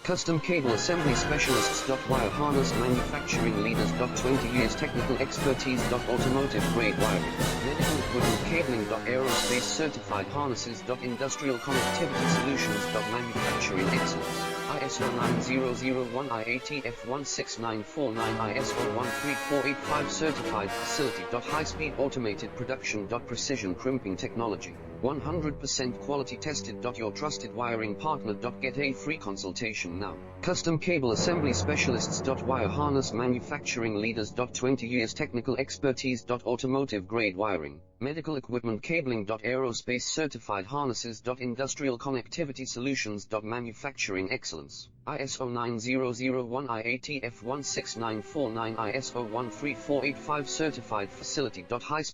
Custom Cable Assembly Specialists. Wire Harness Manufacturing Leaders. 20 years technical expertise. Automotive grade wiring, medical equipment cabling. Aerospace certified harnesses. Industrial connectivity solutions. Manufacturing excellence. ISO 9001 IATF 16949 ISO 13485 certified facility. High-speed automated production. Precision crimping technology, 100% quality tested. Your trusted wiring partner. Get a free consultation now. Custom Cable Assembly Specialists. Wire Harness Manufacturing Leaders. 20 years technical expertise. Automotive grade wiring, medical equipment cabling. Aerospace certified harnesses. Industrial connectivity solutions. Manufacturing excellence. ISO 9001 IATF 16949 ISO 13485 certified facility. High